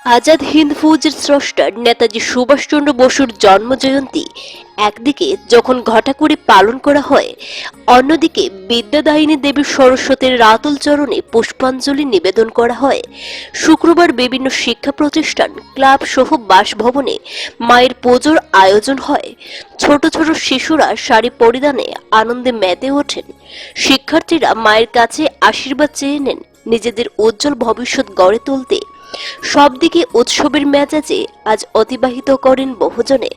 আজাদ হিন্দ ফৌজের স্রষ্টা নেতাজি সুভাষচন্দ্র বসুর জন্মজয়ন্তী একদিকে যখন ঘটা করে পালন করা হয়, অন্যদিকে বিদ্যাদায়িনী দেবী সরস্বতীর রাতুল চরণে পুষ্পাঞ্জলি নিবেদন করা হয়। শুক্রবার বিভিন্ন শিক্ষা প্রতিষ্ঠান, ক্লাব সহ বাসভবনে মায়ের পুজোর আয়োজন হয়। ছোট ছোট শিশুরা শাড়ি পরিধানে আনন্দে মেতে ওঠেন। শিক্ষার্থীরা মায়ের কাছে আশীর্বাদ চেয়ে নেন নিজেদের উজ্জ্বল ভবিষ্যৎ গড়ে তুলতে। সবদিকে উৎসবের মেজাজে আজ অতিবাহিত করেন বহুজনে।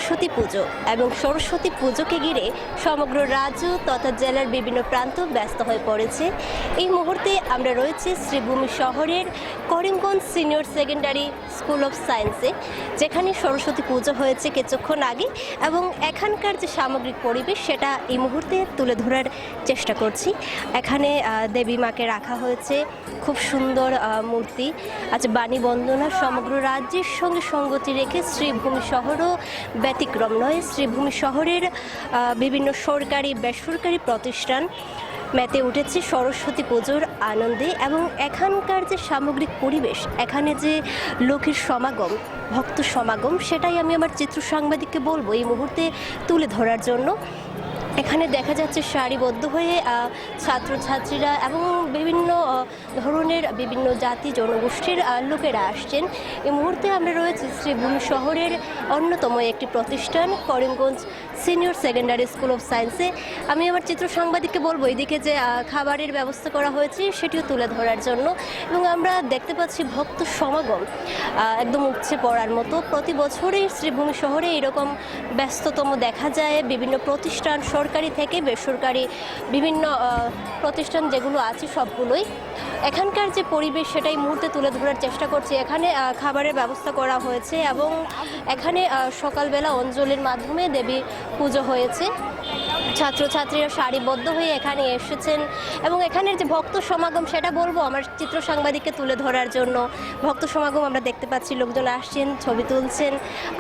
সরস্বতী পুজো এবং সরস্বতী পুজোকে ঘিরে সমগ্র রাজ্য তথা জেলার বিভিন্ন প্রান্ত ব্যস্ত হয়ে পড়েছে। এই মুহূর্তে আমরা রয়েছি শ্রীভূমি শহরের Karimganj senior secondary school of সায়েন্সে, যেখানে সরস্বতী পুজো হয়েছে কিছুক্ষণ আগে এবং এখানকার যে সামগ্রিক পরিবেশ সেটা এই মুহূর্তে তুলে ধরার চেষ্টা করছি। এখানে দেবী মাকে রাখা হয়েছে, খুব সুন্দর মূর্তি। আজ বাণী বন্দনা সমগ্র রাজ্যের সঙ্গে সঙ্গতি রেখে শ্রীভূমি শহরও ব্যতিক্রম নয়। শ্রীভূমি শহরের বিভিন্ন সরকারি বেসরকারি প্রতিষ্ঠান মেতে উঠেছে সরস্বতী পুজোর আনন্দে এবং এখানকার যে সামগ্রিক পরিবেশ, এখানে যে লোকের সমাগম, ভক্ত সমাগম, সেটাই আমি আমার চিত্র সাংবাদিককে বলবো এই মুহূর্তে তুলে ধরার জন্য। এখানে দেখা যাচ্ছে সারিবদ্ধ হয়ে ছাত্রছাত্রীরা এবং বিভিন্ন ধরনের বিভিন্ন জাতি জনগোষ্ঠীর লোকেরা আসছেন। এই মুহূর্তে আমরা রয়েছি শ্রীভূমি শহরের অন্যতম একটি প্রতিষ্ঠান Karimganj senior secondary school of সায়েন্সে। আমি আমার চিত্র সাংবাদিককে বলবো এদিকে যে খাবারের ব্যবস্থা করা হয়েছে সেটিও তুলে ধরার জন্য। এবং আমরা দেখতে পাচ্ছি ভক্ত সমাগম একদম উপচে পড়ার মতো। প্রতি বছরই শ্রীভূমি শহরে এরকম ব্যস্ততম দেখা যায়। বিভিন্ন প্রতিষ্ঠান, সরকারি থেকে বেসরকারি বিভিন্ন প্রতিষ্ঠান যেগুলো আছে সবগুলোই। এখানকার যে পরিবেশ সেটাই মুহূর্তে তুলে ধরার চেষ্টা করছি। এখানে খাবারের ব্যবস্থা করা হয়েছে এবং এখানে সকালবেলা অঞ্জলির মাধ্যমে দেবী পুজো হয়েছে। ছাত্রছাত্রীরা সারিবদ্ধ হয়ে এখানে এসেছেন এবং এখানের যে ভক্ত সমাগম সেটা বলবো আমার চিত্র সাংবাদিককে তুলে ধরার জন্য। ভক্ত সমাগম আমরা দেখতে পাচ্ছি, লোকজন আসছেন, ছবি তুলছেন,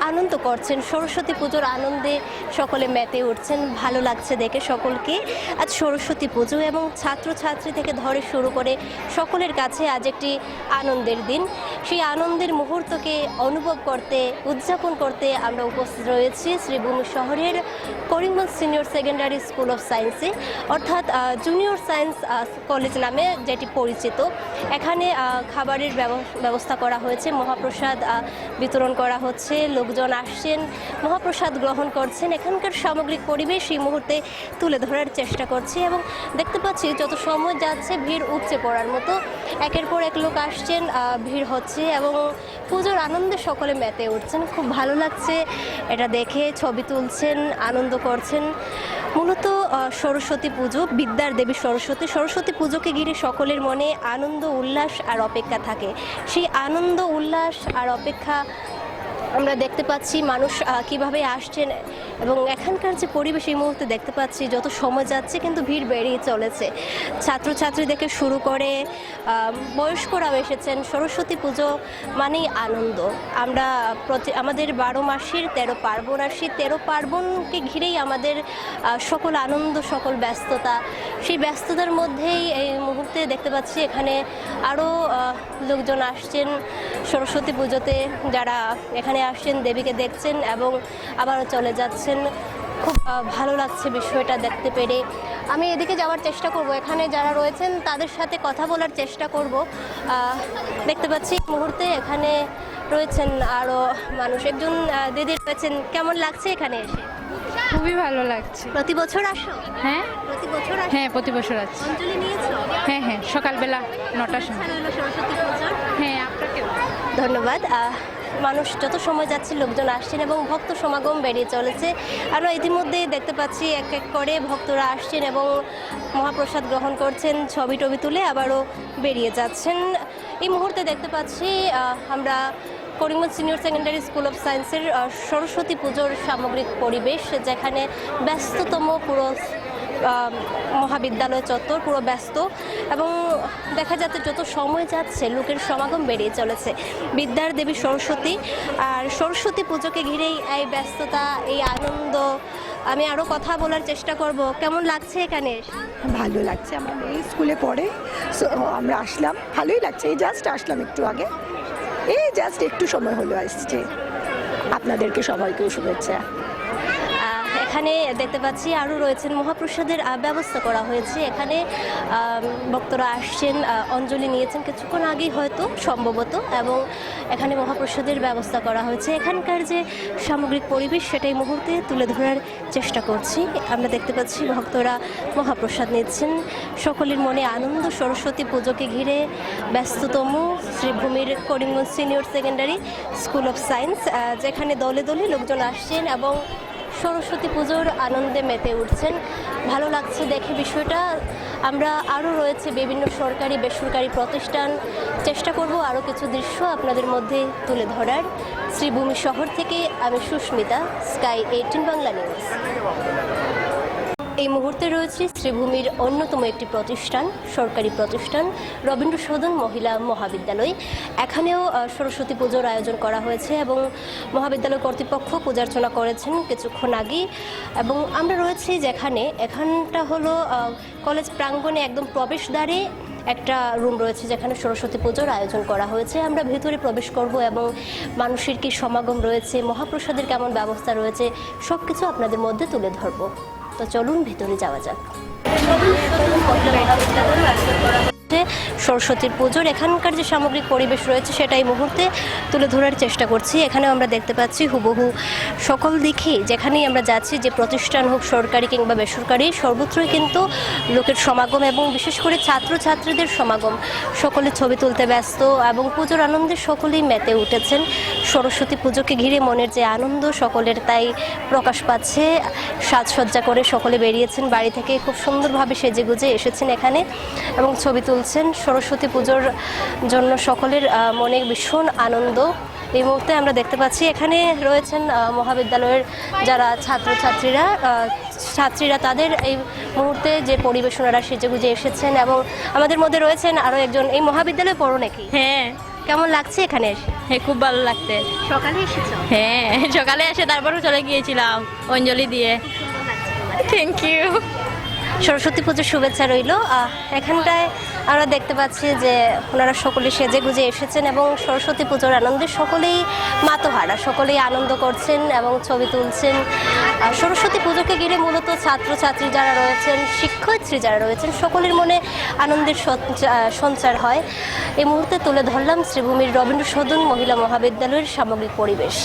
আনন্দ করছেন। সরস্বতী পুজোর আনন্দে সকলে মেতে উঠছেন, ভালো লাগছে দেখে সকলকে। আজ সরস্বতী পুজো এবং ছাত্রছাত্রী থেকে ধরে শুরু করে সকলের কাছে আজ একটি আনন্দের দিন। সেই আনন্দের মুহূর্তকে অনুভব করতে, উদযাপন করতে আমরা উপস্থিত রয়েছি শ্রীভূমি শহরের Karimganj senior secondary school of সায়েন্সে, অর্থাৎ জুনিয়র সায়েন্স কলেজ নামে যেটি পরিচিত। এখানে খাবারের ব্যবস্থা করা হয়েছে, মহাপ্রসাদ বিতরণ করা হচ্ছে, লোকজন আসছেন, মহাপ্রসাদ গ্রহণ করছেন। এখানকার সামগ্রিক পরিবেশ এই মুহূর্তে তুলে ধরার চেষ্টা করছি এবং দেখতে পাচ্ছি যত সময় যাচ্ছে ভিড় উপচে পড়ার মতো। একের পর এক লোক আসছেন, ভিড় হচ্ছে এবং পুজোর আনন্দে সকলে মেতে উঠছেন। খুব ভালো লাগছে এটা দেখে, ছবি তুলছেন, আনন্দ করছেন। মূলত সরস্বতী পুজো, বিদ্যার দেবী সরস্বতী। সরস্বতী পুজোকে ঘিরে সকলের মনে আনন্দ, উল্লাস আর অপেক্ষা থাকে। সেই আনন্দ, উল্লাস আর অপেক্ষা আমরা দেখতে পাচ্ছি মানুষ কিভাবে আসছেন এবং এখানকার যে পরিবেশ এই মুহূর্তে দেখতে পাচ্ছি যত সময় যাচ্ছে কিন্তু ভিড় বেড়েই চলেছে। ছাত্রছাত্রী থেকে শুরু করে বয়স্করাও এসেছেন। সরস্বতী পুজো মানেই আনন্দ। আমরা আমাদের 12 মাসের 13 পার্বণ, আর সেই 13 পার্বণকে ঘিরেই আমাদের সকল আনন্দ, সকল ব্যস্ততা। সেই ব্যস্ততার মধ্যেই এই মুহূর্তে দেখতে পাচ্ছি এখানে আরও লোকজন আসছেন সরস্বতী পুজোতে, যারা এখানে আসছেন দেবীকে দেখছেন এবং আবারও চলে যাচ্ছেন। খুব ভালো লাগছে বিষয়টা দেখতে পেরে। আমি এদিকে যাওয়ার চেষ্টা করব, এখানে যারা রয়েছেন তাদের সাথে কথা বলার চেষ্টা করব। দেখতে পাচ্ছি মুহূর্তে এখানে রয়েছেন আরও মানুষ। একজন দিদি রয়েছেন, কেমন লাগছে এখানে এসে? খুবই ভালো লাগছে। প্রতি বছর আসো? হ্যাঁ, প্রতি বছর আসো? হ্যাঁ, প্রতি বছর আসছি। অঞ্জলি নিয়েছো? হ্যাঁ হ্যাঁ, সকালবেলা 9টার সময়। সরস্বতী পুজোর হ্যাঁ, আপনাকেও ধন্যবাদ। মানুষ যত সময় যাচ্ছে লোকজন আসছেন এবং ভক্ত সমাগম বেরিয়ে চলেছে। আমরা ইতিমধ্যেই দেখতে পাচ্ছি এক এক করে ভক্তরা আসছেন এবং মহাপ্রসাদ গ্রহণ করছেন, ছবি টবি তুলে আবারও বেরিয়ে যাচ্ছেন। এই মুহূর্তে দেখতে পাচ্ছি আমরা Karimganj senior secondary school of সায়েন্সের সরস্বতী পুজোর সামগ্রিক পরিবেশ, যেখানে ব্যস্ততম পুরো মহাবিদ্যালয় চত্বর পুরো ব্যস্ত এবং দেখা যাচ্ছে যত সময় যাচ্ছে লোকের সমাগম বেরিয়ে চলেছে। বিদ্যার দেবী সরস্বতী আর সরস্বতী পুজোকে ঘিরেই এই ব্যস্ততা, এই আনন্দ। আমি আরও কথা বলার চেষ্টা করব। কেমন লাগছে এখানে? ভালো লাগছে, আমার এই স্কুলে পড়ে, সো আমরা আসলাম, ভালোই লাগছে। এই জাস্ট আসলাম একটু আগে, এই জাস্ট একটু সময় হলো আসছে। আপনাদেরকে সবাইকেও শুভেচ্ছা। এখানে দেখতে পাচ্ছি আরও রয়েছেন মহাপ্রসাদের ব্যবস্থা করা হয়েছে। এখানে ভক্তরা আসছেন, অঞ্জলি নিয়েছেন কিছুক্ষণ আগেই হয়তো সম্ভবত, এবং এখানে মহাপ্রসাদের ব্যবস্থা করা হয়েছে। এখানকার যে সামগ্রিক পরিবেশ সেটাই মুহূর্তে তুলে ধরার চেষ্টা করছি। আমরা দেখতে পাচ্ছি ভক্তরা মহাপ্রসাদ নিচ্ছেন, সকলের মনে আনন্দ। সরস্বতী পুজোকে ঘিরে ব্যস্ততম শ্রীভূমির Karimganj senior secondary school of science, যেখানে দলে দলে লোকজন আসছেন এবং সরস্বতী পুজোর আনন্দে মেতে উঠছেন। ভালো লাগছে দেখে বিষয়টা। আমরা আরও রয়েছে বিভিন্ন সরকারি বেসরকারি প্রতিষ্ঠান, চেষ্টা করব আরও কিছু দৃশ্য আপনাদের মধ্যে তুলে ধরার। শ্রীভূমি শহর থেকে আমি সুস্মিতা, স্কাই 18 বাংলা নিউজ। এই মুহূর্তে রয়েছে শ্রীভূমির অন্যতম একটি প্রতিষ্ঠান, সরকারি প্রতিষ্ঠান রবীন্দ্র সদন মহিলা মহাবিদ্যালয়। এখানেও সরস্বতী পুজোর আয়োজন করা হয়েছে এবং মহাবিদ্যালয় কর্তৃপক্ষ পূজার্চনা করেছেন কিছুক্ষণ আগে। এবং আমরা রয়েছি যেখানে, এখানটা হলো কলেজ প্রাঙ্গণে একদম প্রবেশদ্বারে একটা রুম রয়েছে যেখানে সরস্বতী পুজোর আয়োজন করা হয়েছে। আমরা ভেতরে প্রবেশ করব এবং মানুষের কি সমাগম রয়েছে, মহাপ্রসাদের কেমন ব্যবস্থা রয়েছে, সব কিছু আপনাদের মধ্যে তুলে ধরবো। তো চলুন ভেতরে যাওয়া যাক। সরস্বতীর পুজোর এখানকার যে সামগ্রিক পরিবেশ রয়েছে সেটা এই মুহূর্তে তুলে ধরার চেষ্টা করছি। এখানে আমরা দেখতে পাচ্ছি হুবহু সকল দিকে যেখানেই আমরা যাচ্ছি, যে প্রতিষ্ঠান হোক সরকারি কিংবা বেসরকারি, সর্বত্রই কিন্তু লোকের সমাগম এবং বিশেষ করে ছাত্রছাত্রীদের সমাগম। সকলে ছবি তুলতে ব্যস্ত এবং পুজোর আনন্দে সকলেই মেতে উঠেছেন। সরস্বতী পুজোকে ঘিরে মনের যে আনন্দ সকলের তাই প্রকাশ পাচ্ছে। সাজসজ্জা করে সকলে বেরিয়েছেন বাড়ি থেকে, খুব সুন্দরভাবে সেজেগুজে এসেছেন এখানে এবং ছবি তুলছেন। সরস্বতী পুজোর জন্য সকলের মনে ভীষণ আনন্দ। এই মুহূর্তে আমরা দেখতে পাচ্ছি এখানে রয়েছেন মহাবিদ্যালয়ের যারা ছাত্রীরা তাদের এই মুহূর্তে যে পরিবেশনারা সেজেগুজে এসেছেন। এবং আমাদের মধ্যে রয়েছেন আরও একজন। এই মহাবিদ্যালয়ে পড়ো নাকি? হ্যাঁ। কেমন লাগছে এখানে? হ্যাঁ, খুব ভালো লাগছে। সকালে এসেছো? হ্যাঁ, সকালে এসে তারপরও চলে গিয়েছিলাম অঞ্জলি দিয়ে। Thank you. সরস্বতী পুজোর শুভেচ্ছা রইল। এখানটায় আমরা দেখতে পাচ্ছি যে ওনারা সকলে সেজে গুজে এসেছেন এবং সরস্বতী পুজোর আনন্দে সকলেই মাতোহারা, সকলেই আনন্দ করছেন এবং ছবি তুলছেন। সরস্বতী পুজোকে ঘিরে মূলত ছাত্রছাত্রী যারা রয়েছেন, শিক্ষয়িত্রী যারা রয়েছেন, সকলের মনে আনন্দের সঞ্চার হয়। এই মুহূর্তে তুলে ধরলাম শ্রীভূমির রবীন্দ্র সদন মহিলা মহাবিদ্যালয়ের সামগ্রিক পরিবেশ।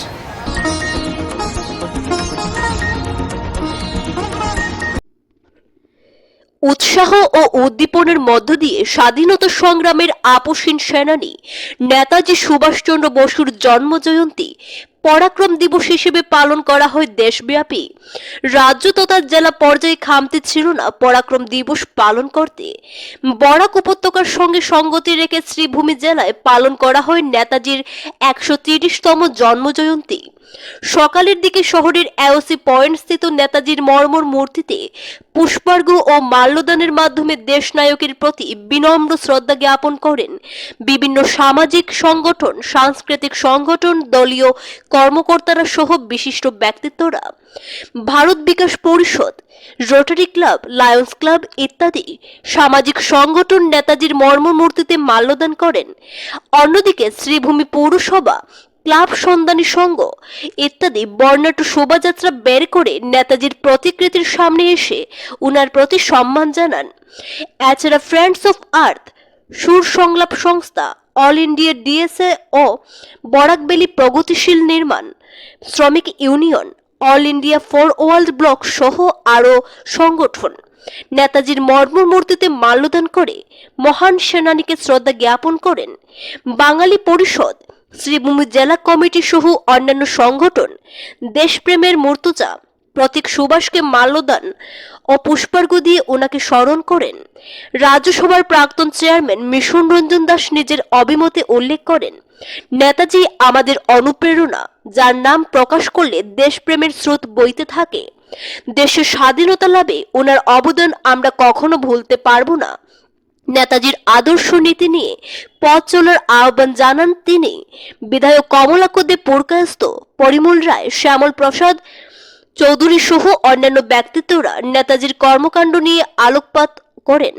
উৎসাহ ও উদ্দীপনের মধ্য দিয়ে স্বাধীনতা সংগ্রামের আপসীন সেনানী নেতাজি সুভাষচন্দ্র বসুর জন্মজয়ন্তী পরাক্রম দিবস হিসেবে পালন করা হয় দেশব্যাপী। রাজ্য তথা জেলা পর্যায়ে খামতি ছিল না পরাক্রম দিবস পালন করতে। বরাক উপত্যকার সঙ্গে সঙ্গতি রেখে শ্রীভূমি জেলায় পালন করা হয় নেতাজির 130তম জন্মজয়ন্তী। সকালের দিকে শহরের এওসি পয়েন্ট স্থিত নেতাজির মর্মর মূর্তিতে পুষ্পার্ঘ্য ও মাল্যদানের মাধ্যমে দেশনায়কের প্রতি বিনম্র শ্রদ্ধা জ্ঞাপন করেন বিভিন্ন সামাজিক সংগঠন, সাংস্কৃতিক সংগঠন, দলীয় কর্মকর্তারা সহ বিশিষ্ট ব্যক্তিত্বরা। ভারত বিকাশ পরিষদ, রোটারি ক্লাব, লায়ন্স ক্লাব ইত্যাদি সামাজিক সংগঠন নেতাজির মর্মর মূর্তিতে মাল্যদান করেন। অন্যদিকে শ্রীভূমি পৌরসভা, ক্লাব, সন্ধানী সংঘ ইত্যাদি বর্ণাঢ্য শোভাযাত্রা বের করে নেতাজির প্রতিকৃতির সামনে এসে উনার প্রতি সম্মান জানান। এছাড়া ফ্রেন্ডস অফ আর্থ, সুর সংলাপ সংস্থা, অল ইন্ডিয়া ডিএসএ ও বরাকবেলি প্রগতিশীল নির্মাণ শ্রমিক union, all India for world block সহ আরও সংগঠন নেতাজির মর্মর মূর্তিতে মাল্যদান করে মহান সেনানীকে শ্রদ্ধা জ্ঞাপন করেন। বাঙালি পরিষদ, শ্রীভূমি জেলা কমিটি সহ অন্যান্য সংগঠন দেশপ্রেমের মূর্তজা প্রতীক সুভাষকে মাল্যদান ও পুষ্পার্ঘ্য দিয়ে ওনাকে স্মরণ করেন। রাজ্যসভার প্রাক্তন চেয়ারম্যান মিশন রঞ্জন দাস নিজের অভিমতে উল্লেখ করেন, নেতাজি আমাদের অনুপ্রেরণা, যার নাম প্রকাশ করলে দেশপ্রেমের স্রোত বইতে থাকে। দেশের স্বাধীনতা লাভে ওনার অবদান আমরা কখনো ভুলতে পারবো না। নেতাজির আদর্শ নীতি নিয়ে পথ চলার আহ্বান জানান তিনি। বিধায়ক কমলাক্ষ দে পুরকায়স্থ, পরিমল রায়, শ্যামল প্রসাদ চৌধুরী সহ অন্যান্য ব্যক্তিত্বরা নেতাজির কর্মকাণ্ড নিয়ে আলোকপাত করেন।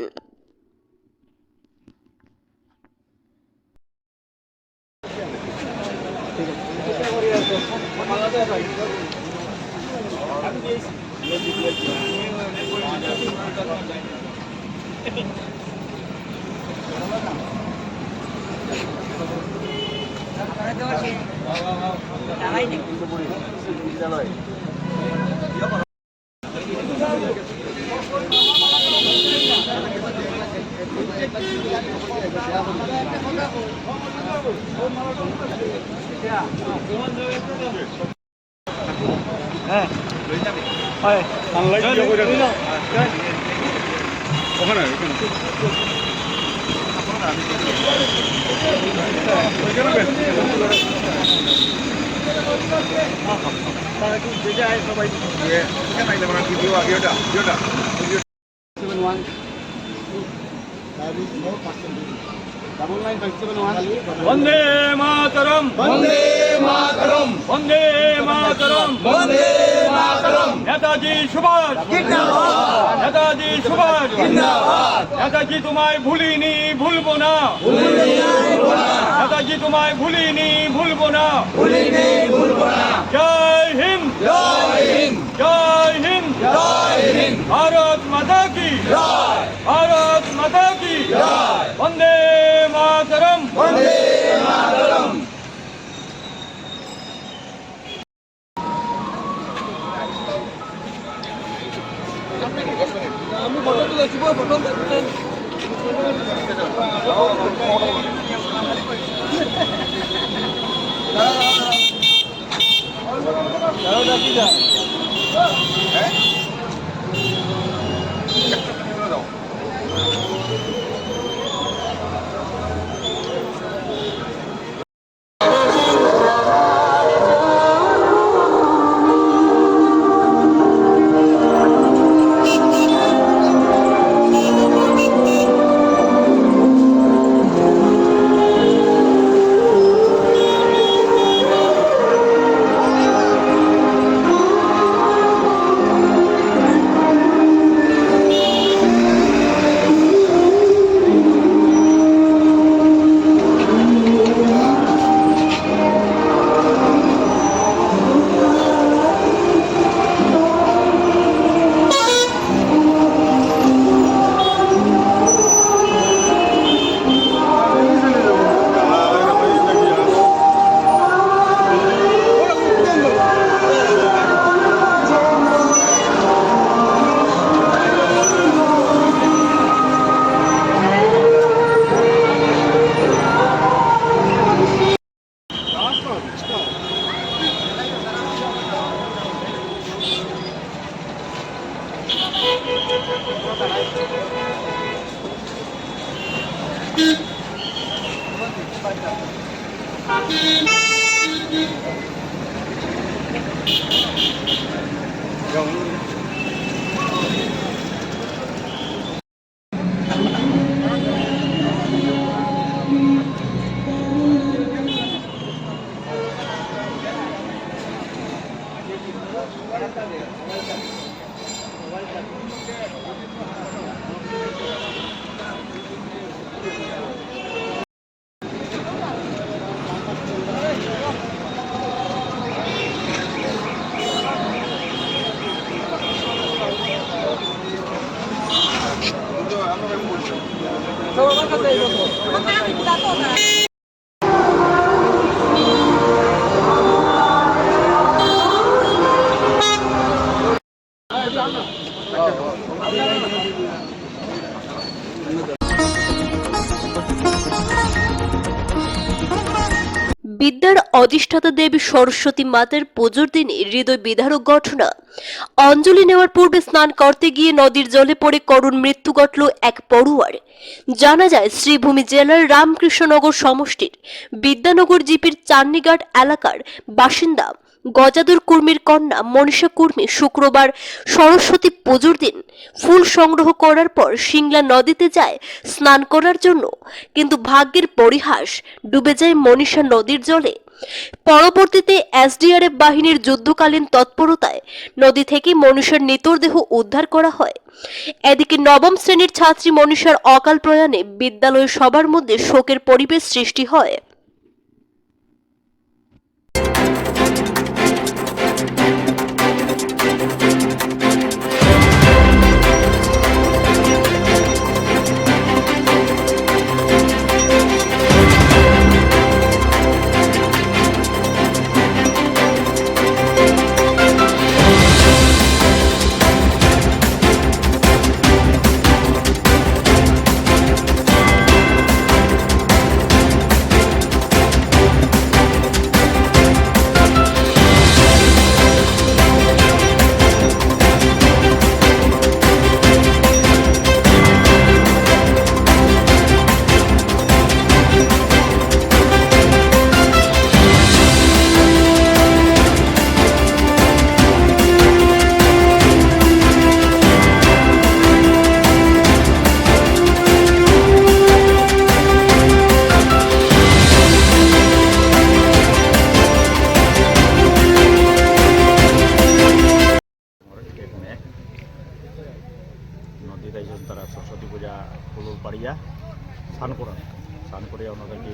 वंदे मातरम वंदे मातरम वंदे मातरम वंदे मातरम नेताजी सुभाष जिंदाबाद नेताजी सुभाष जिंदाबाद नेताजी तुम्हारे भूलिनी भूलबो ना नेताजी तुम्हारे भूलिनी भूलबो ना जय हिंद जय हिंद जय हिंद जय हिंद भारत माता की जय भारत माता की जय वंदे मातरम वंदे मातरम বিদ্যার অধিষ্ঠাতা দেবী সরস্বতী মাতার পুজোর দিনে হৃদয় বিদারক ঘটনা। অঞ্জলি নেওয়ার পূর্বে স্নান করতে গিয়ে নদীর জলে পড়ে করুণ মৃত্যু ঘটল এক পড়ুয়ার। জানা যায় শ্রীভূমি জেলার রামকৃষ্ণনগর সমষ্টির বিদ্যানগর জিপির চান্নিঘাট এলাকার বাসিন্দা গজাদুর কুর্মীর কন্যা মনীষা কুর্মী শুক্রবার সরস্বতী পুজোর দিন ফুল সংগ্রহ করার পর সিংলা নদীতে যায় স্নান করার জন্য, কিন্তু ভাগ্যের পরিহাস ডুবে যায় মনীষা নদীর জলে। পরবর্তীতে এসডিআরএফ বাহিনীর যুদ্ধকালীন তৎপরতায় নদী থেকে মনীষার মৃতদেহ উদ্ধার করা হয়। এদিকে নবম শ্রেণীর ছাত্রী মনীষার অকাল প্রয়াণে বিদ্যালয়ের সবার মধ্যে শোকের পরিবেশ সৃষ্টি হয়। স্নান করিয়া ওনাদেরকে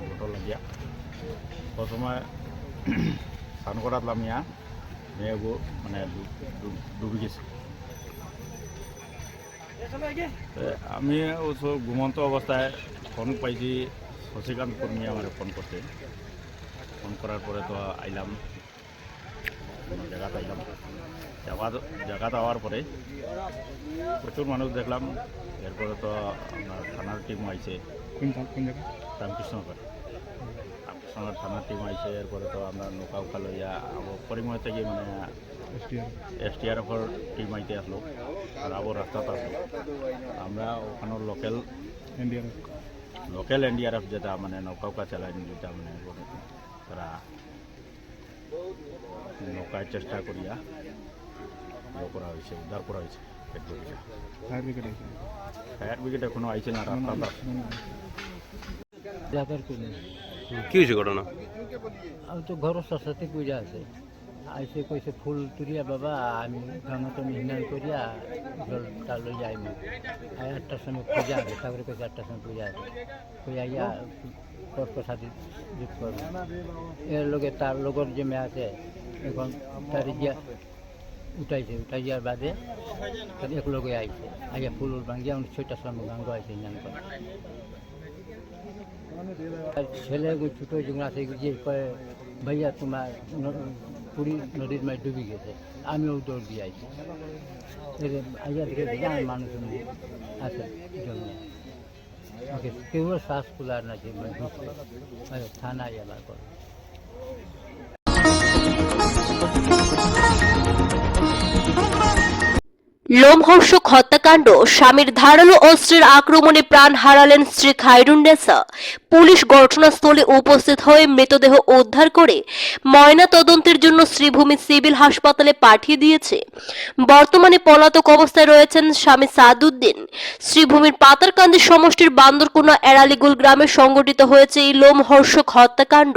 গোটল লাগিয়া প্রথমে স্নান করাতলাম ইয়া মেয়েগো মানে ডুবে গেছে। আমি ঘুমন্ত অবস্থায় ফোন পাইছি, শশীকান্ত কর্মী আমার ফোন করতে। ফোন করার পরে তো আইলাম, জায়গাতে আইলাম। জায়গাতে আওয়ার পরে প্রচুর মানুষ দেখলাম। এরপরে তো আপনার থানার টিম আইছে, রামকৃষ্ণনগর থানার টিম আইছে। এরপরে তো আমরা নৌকা উকা লইয়া পরিময় থেকে মানে SDRFর টিম আইতে আসলো আর আবার রাস্তাতে আসলো। আমরা ওখানে লোকাল NDRF যেটা মানে নৌকা উকা চালায়, যেটা মানে তারা নৌকায় চেষ্টা করিয়া করা হয়েছে, উদ্ধার করা হয়েছে। ফায়ার ব্রিগেড এখনো আইছে না, রাস্তাটা কি হয়েছে ঘটনা? আমি তো ঘরের সাথে পূজা আছে, আইসে কইছে ফুল তুলিয়া বাবা আমি গাঙাতে স্নান করিয়া জলটা লই যাইম। 8টার সময় পূজা আছে, তারপরে কইছে 8টার সময় পূজা আছে, কই আইয়া প্রসাদ দিতে পারবো। এর লগে তার লগর যে মেয়ে আছে এখন তার গিয়া উঠাইয়ার বাদে এক লগে আইছে, আইয়া ফুল ভাঙিয়া 6টার সময় গাঙ্গ আইছে স্নান করে। ছেলে ছোটো যেগুলো আছে যে কয়ে ভাইয়া তোমার পুরী নদীর মাঝে ডুবে গেছে, আমিও দৌড় দিয়ে আইছি। আইয়া দেখে মানুষ আছে জন্য কেউ শ্বাস খোলার না, যে থানায় এবার করে। লোমহর্ষক হত্যাকাণ্ড, স্বামীর ধারালো অস্ত্রের আক্রমণে প্রাণ হারালেন স্ত্রী খায়রুন্নেসা। পুলিশ ঘটনাস্থলে উপস্থিত হয়ে মৃতদেহ উদ্ধার করে ময়না তদন্তের জন্য শ্রীভূমি সিভিল হাসপাতালে পাঠিয়ে দিয়েছে। বর্তমানে পলাতক অবস্থায় রয়েছেন স্বামী সাদউদ্দিন। শ্রীভূমির পাতারকান্দি সমষ্টির বান্দরকোনা এরালিগুল গ্রামে সংঘটিত হয়েছে এই লোমহর্ষক হত্যাকাণ্ড।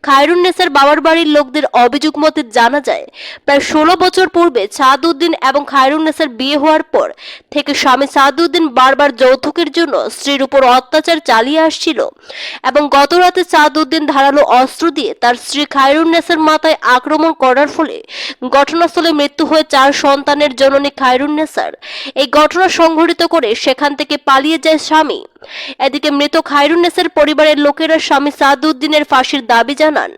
খায়রুন্নেসার বাবার বাড়ির লোকদের অভিযোগ মতে জানা যায়, প্রায় 16 বছর পূর্বে সাদউদ্দিন এবং খায়রুন্নেসার বিয়ে হওয়ার পর থেকে স্বামী সাদউদ্দিন বারবার যৌতুকের জন্য স্ত্রীর উপর অত্যাচার চালিয়ে আসছিল এবং গতরাতে সাদউদ্দিন ধারালো অস্ত্র দিয়ে তার স্ত্রী খায়রুন্নেসার মাথায় আক্রমণ করার ফলে ঘটনাস্থলে মৃত্যু হয়ে 4 সন্তানের জননী খায়রুন্নেসার। এই ঘটনা সংঘটিত করে সেখান থেকে পালিয়ে যায় স্বামী। এদিকে মৃত খায়রুন্নেসার পরিবারের লোকেরা স্বামী সাদউদ্দিনের ফাঁসির দাবি জানান।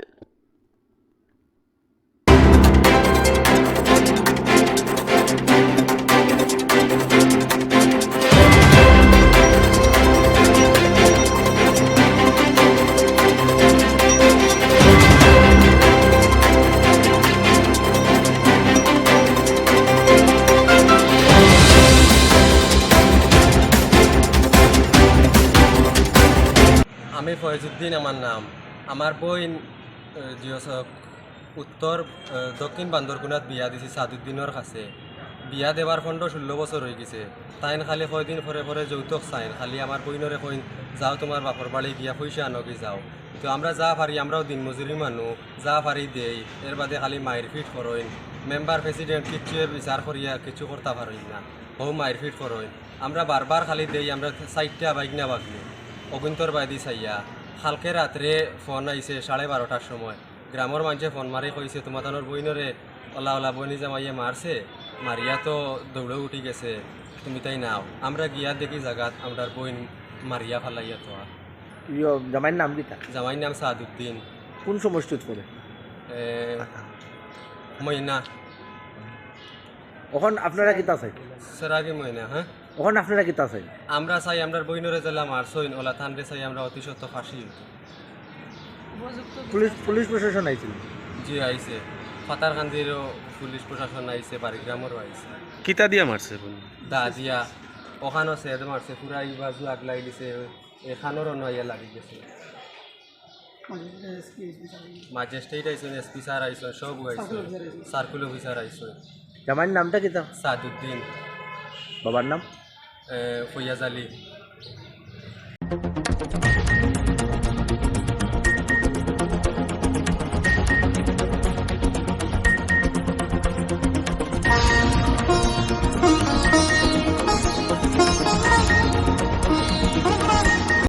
আমি ফয়জুদ্দিন আমার নাম। আমার বোন উত্তর দক্ষিণ বান্দরকুনাত বিয়া দিছি সাদউদ্দিনের কাছে। বিয়া দেবার 15-16 বছর হয়ে গেছে। তাইন খালি কয়দিন পরে পরে যৌতুক চাইন, খালি আমার বইনরে কইন যাও তোমার বাপর বাড়ি গিয়া পয়সা আনকি যাও। তো আমরা যা পারি, আমরাও দিন মজুরি মানুষ, যা পারি দেই। এর বাদে খালি মায়ের ফিট করইন, মেম্বার প্রেসিডেন্ট কিছু বিচার করিয়া কিছু করতে পারইন না, বহু মায়ের ফিট করইন। আমরা বারবার খালি দেই, আমরা 4টা বাইকনা বাগনি অগুন্তর বাইদি চাইয়া। কালকে রাত্রে ফোন আইছে 12:30টার সময়, গ্রামের মানুষে ফোন মারি কইছে তোমাদের বইনরে ওলা ওলা বইনি জামাইয়ে মারছে, মারিয়া তো দৌড়ে উঠি গেছে, তুমি তাই নাও। আমরা গিয়া দেখি জায়গাত আমরা বইন মারিয়া ফালাইয়া তো। জামাইয়ের নাম কি? জামাইয়ের নাম সাদউদ্দিন। কোন সমষ্টিত পড়ে? ময়না। ওখান আপনারা কিতা চাই? সেরাগি ময়না। হ্যাঁ, ওখান আপনারা কিতা চাই? আমরা চাই আমরা বইনরে জেলা মারছইন ওলা থানরে চাই আমরা অতি সত্য ফাঁসি। পুলিশ প্রশাসন আইছিল? জি আইছে, পাতারকান্দিরও পুলিশ প্রশাসন আইছে, বাড়িগ্রামেরও আইছে। কিতা দিয়া মারছে? দা দিয়া। ওখানেও সেদ মারছে, পুরা এই বাজু আগলাই দিছে, এখানেরও নয়া লাগি গেছে। ম্যাজিস্ট্রেট আইসন, SP স্যার আইসন, সব আইসন, সার্কুল অফিসার আইসন। জামাইয়ের নামটা কিতা? সাদউদ্দিন। বাবার নাম? ফৈয়াজ আলী।